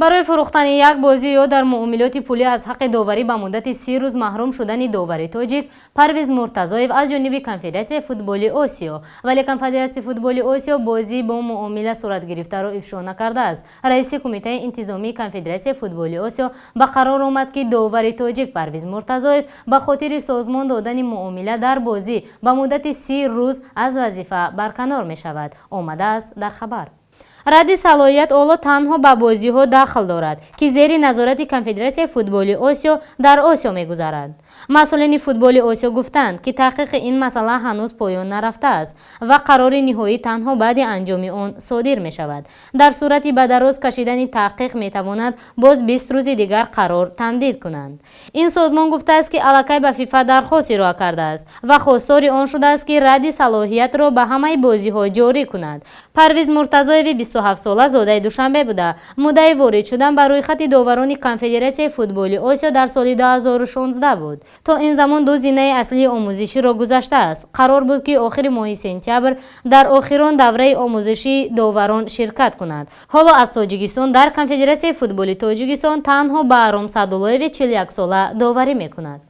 برای فروختن یک بازی یا در معاملات پولی از حق داوری به مدت 30 روز محروم شدن داور تاجیک پرویز مرتضایف از جانب کنفدراسیون فوتبال آسیا، ولی کنفدراسیون فوتبال آسیا بازی با معامله صورت گرفته را افشا نکرده است. رئیس کمیته انتظامی کنفدراسیون فوتبال آسیا به قرار آمد که داور تاجیک پرویز مرتضایف به خاطر سازمان دادن معامله در بازی به مدت 30 روز از وظیفه برکنار می شود. آمده است در خبر. رد صلاحیت اولا تنها به بازی ها داخل دارد که زیر نظارت کنفدراسیون فوتبال آسیا در آسیا می‌گذرد. مسئولین فوتبال آسیا گفتند که تحقیق این مسئله هنوز پایان نرفته است و قرار نهایی تنها بعد انجام آن صادر می شود. در صورتی به دراز کشیدن تحقیق می تواند باز 20 روز دیگر قرار تمدید کنند. این سازمان گفته است که الکی به فیفا درخواست ارائه کرده است و خواستار آن شده است که رد صلاحیت را به همه بازی ها جاری کند. پرویز مرتضایف 27 ساله زاده دوشنبه بوده. مدعی وارد شدن بر روی خط داوران کنفدراسیون فوتبال آسیا در سال 2016 بود. تا این زمان دو زینه اصلی آموزشی را گذشته است. قرار بود که آخر ماه سپتامبر در آخرین دوره آموزشی داوران شرکت کنند. حالا از تاجیکستان در کنفدراسیون فوتبال تاجیکستان تنها بهرام سعدالله‌وی 41 ساله داوری میکند.